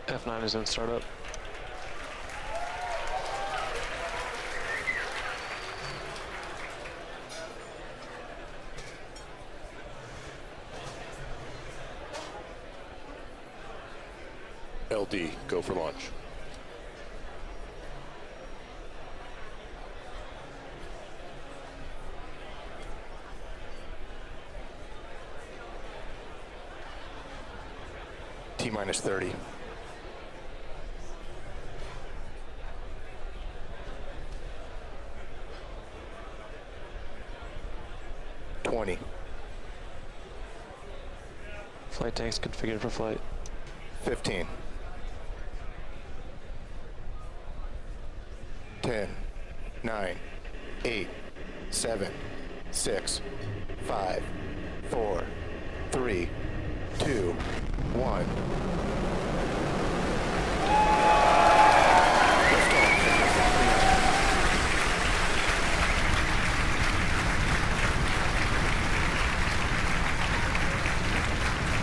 F9 is in startup. LD, go for launch. T-minus 30. Flight tanks configured for flight. 15. 10, 9, 8, 7, 6, 5, 4, 3, 2, 1.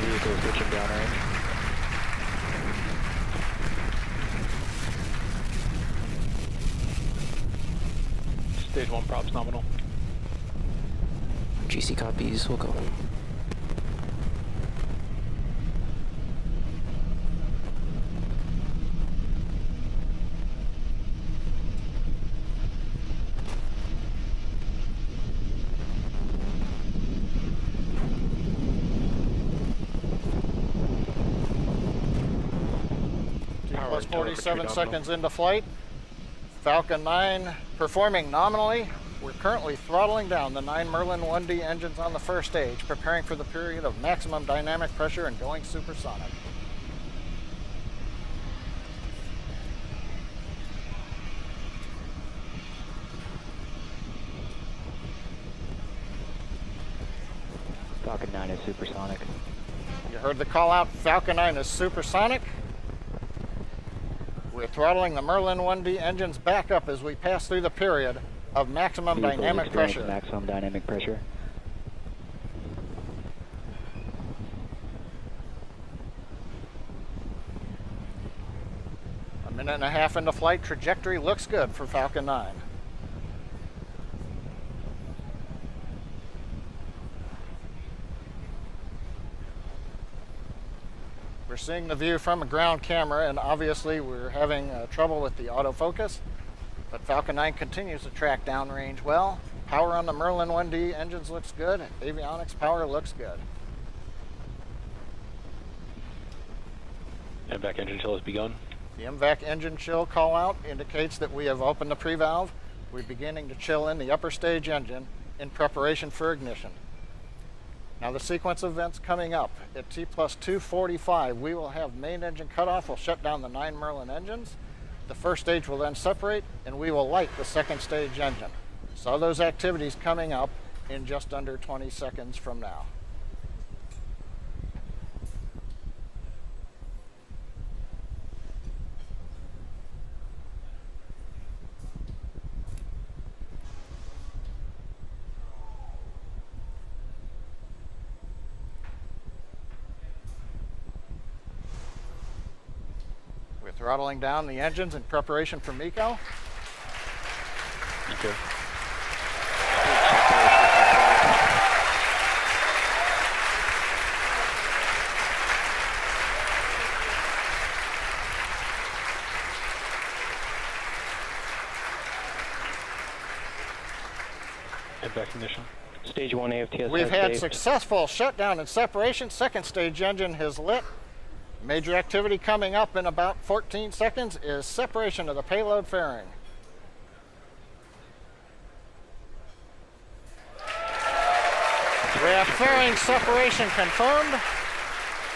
Vehicle switching downrange. Stage 1 props nominal. GC copies, we'll go. Plus 47 seconds into flight. Falcon 9 performing nominally. We're currently throttling down the 9 Merlin 1D engines on the first stage, preparing for the period of maximum dynamic pressure and going supersonic. Falcon 9 is supersonic. You heard the call out, Falcon 9 is supersonic. We're throttling the Merlin 1D engines back up as we pass through the period of maximum Vehicles dynamic experience pressure. Maximum dynamic pressure. A minute and a half into flight, trajectory looks good for Falcon 9. We're seeing the view from a ground camera, and obviously we're having trouble with the autofocus, but Falcon 9 continues to track downrange well. Power on the Merlin 1D engines looks good. Avionics power looks good. MVAC engine chill has begun. The MVAC engine chill call out indicates that we have opened the pre-valve. We're beginning to chill in the upper stage engine in preparation for ignition. Now the sequence of events coming up at T plus 245, we will have main engine cutoff. We'll shut down the 9 Merlin engines. The first stage will then separate, and we will light the second stage engine. So those activities coming up in just under 20 seconds from now. We're throttling down the engines in preparation for MECO. Okay. MVAC ignition. Stage 1 AFTS. We've had successful shutdown and separation. Second stage engine has lit. Major activity coming up in about 14 seconds is separation of the payload fairing. We have fairing separation confirmed.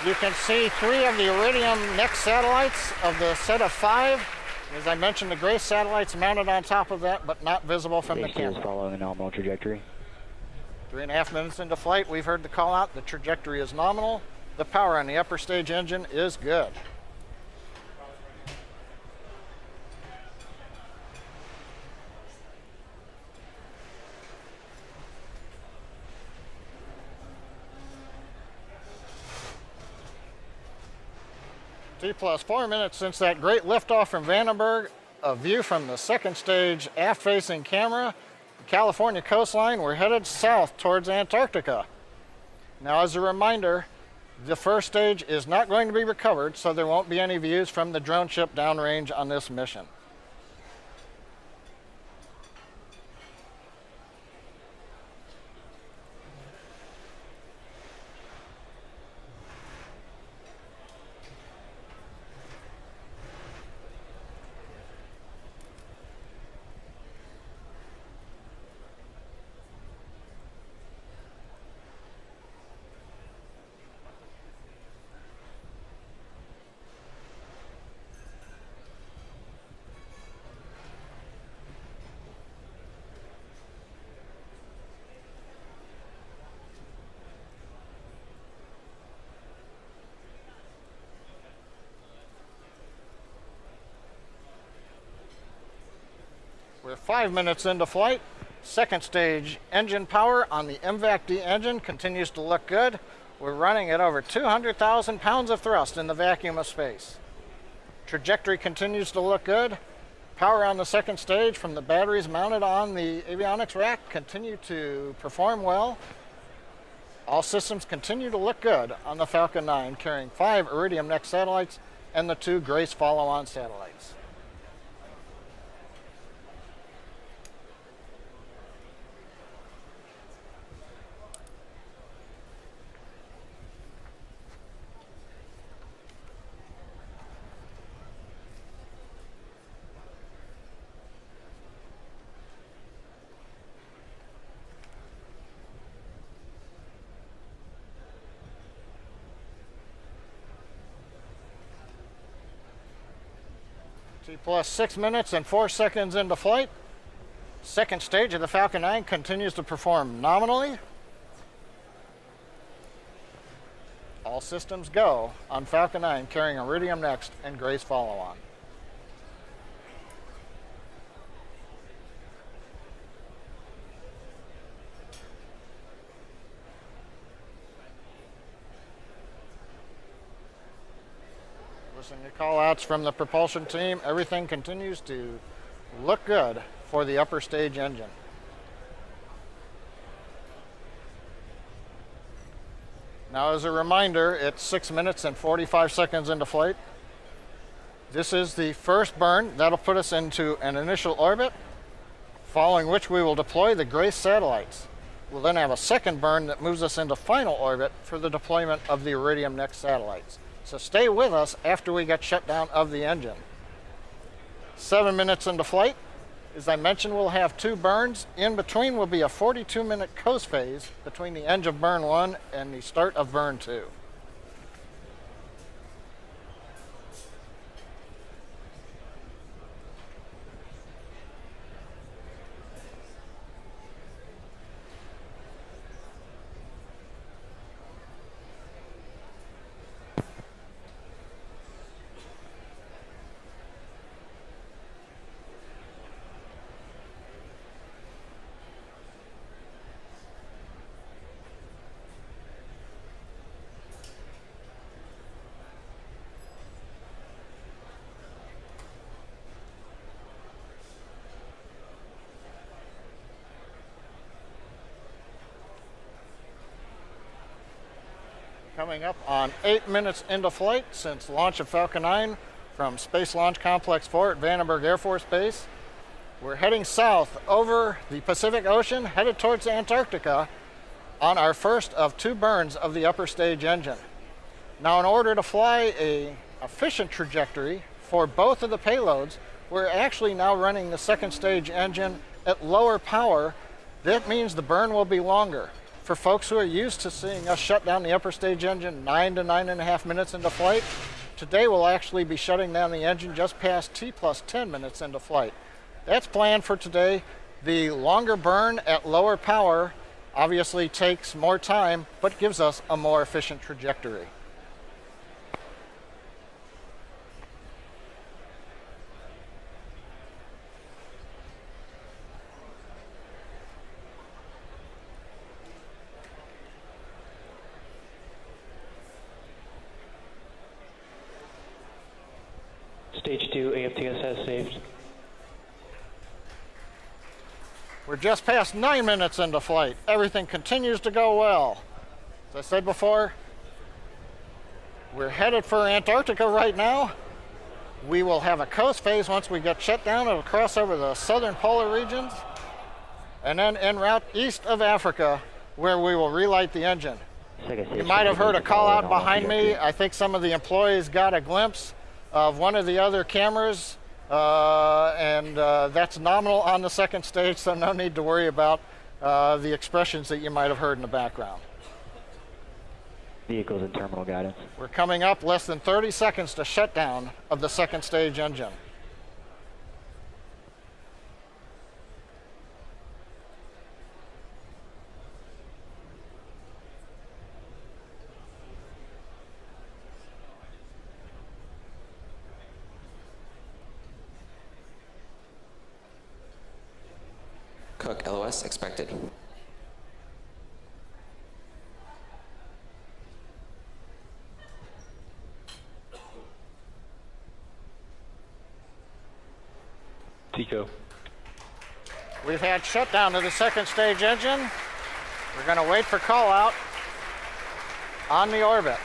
You can see 3 of the Iridium next satellites of the set of 5. As I mentioned, the gray satellites mounted on top of that, but not visible from the Stage 2 camera. is following a nominal trajectory. 3.5 minutes into flight, we've heard the call out. The trajectory is nominal. The power on the upper stage engine is good. T plus 4 minutes since that great liftoff from Vandenburg. A view from the second stage aft-facing camera. California coastline, we're headed south towards Antarctica. Now, as a reminder, the first stage is not going to be recovered, so there won't be any views from the drone ship downrange on this mission. We're 5 minutes into flight. Second stage engine power on the MVAC-D engine continues to look good. We're running at over 200,000 pounds of thrust in the vacuum of space. Trajectory continues to look good. Power on the second stage from the batteries mounted on the avionics rack continue to perform well. All systems continue to look good on the Falcon 9, carrying 5 Iridium-6 satellites and the 2 Grace follow-on satellites. T plus 6 minutes and 4 seconds into flight. Second stage of the Falcon 9 continues to perform nominally. All systems go on Falcon 9, carrying Iridium-6 and Grace follow-on. Listening to call-outs from the propulsion team, everything continues to look good for the upper stage engine. Now, as a reminder, it's 6 minutes and 45 seconds into flight. This is the first burn. That'll put us into an initial orbit, following which we will deploy the Grace satellites. We'll then have a second burn that moves us into final orbit for the deployment of the Iridium-6 satellites. So stay with us after we get shut down of the engine. 7 minutes into flight. As I mentioned, we'll have 2 burns. In between will be a 42-minute coast phase between the end of burn 1 and the start of burn 2. Coming up on 8 minutes into flight since launch of Falcon 9 from Space Launch Complex 4 at Vandenburg Air Force Base. We're heading south over the Pacific Ocean, headed towards Antarctica on our first of 2 burns of the upper stage engine. Now, in order to fly an efficient trajectory for both of the payloads, we're actually now running the second stage engine at lower power. That means the burn will be longer. For folks who are used to seeing us shut down the upper stage engine 9 to 9.5 minutes into flight, today we'll actually be shutting down the engine just past T plus 10 minutes into flight. That's planned for today. The longer burn at lower power obviously takes more time, but gives us a more efficient trajectory. Stage 2 AFTSS saved. We're just past 9 minutes into flight. Everything continues to go well. As I said before, we're headed for Antarctica right now. We will have a coast phase once we get shut down. It'll cross over the southern polar regions and then en route east of Africa where we will relight the engine. You might have heard a call out behind me. I think some of the employees got a glimpse of one of the other cameras, and that's nominal on the second stage, so no need to worry about the expressions that you might have heard in the background. Vehicles in terminal guidance. We're coming up less than 30 seconds to shutdown of the second stage engine. Cook, LOS expected. Tico. We've had shutdown of the second stage engine. We're going to wait for call out on the orbit.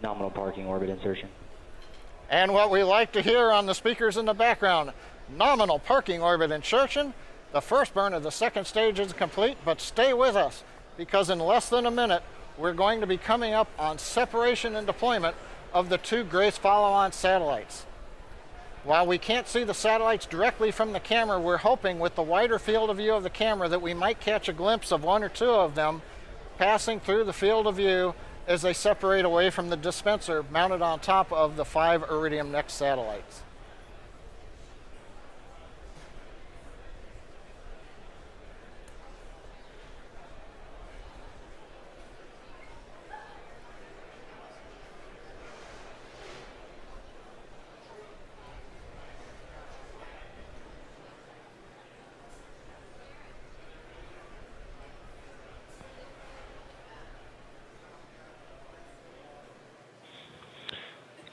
Nominal parking orbit insertion. And what we like to hear on the speakers in the background, nominal parking orbit insertion. The first burn of the second stage is complete, but stay with us because in less than a minute, we're going to be coming up on separation and deployment of the two Grace follow-on satellites. While we can't see the satellites directly from the camera, we're hoping with the wider field of view of the camera that we might catch a glimpse of one or two of them passing through the field of view as they separate away from the dispenser mounted on top of the 5 Iridium-6 satellites.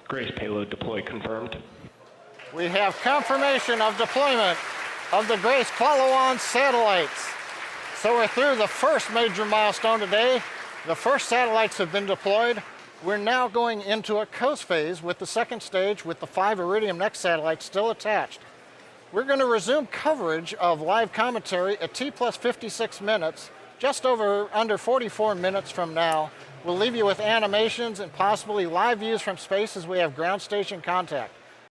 Grace payload deploy confirmed. We have confirmation of deployment of the Grace follow-on satellites. So we're through the first major milestone today. The first satellites have been deployed. We're now going into a coast phase with the second stage with the 5 Iridium-6 satellites still attached. We're going to resume coverage of live commentary at T plus 56 minutes, just under 44 minutes from now. We'll leave you with animations and possibly live views from space as we have ground station contact.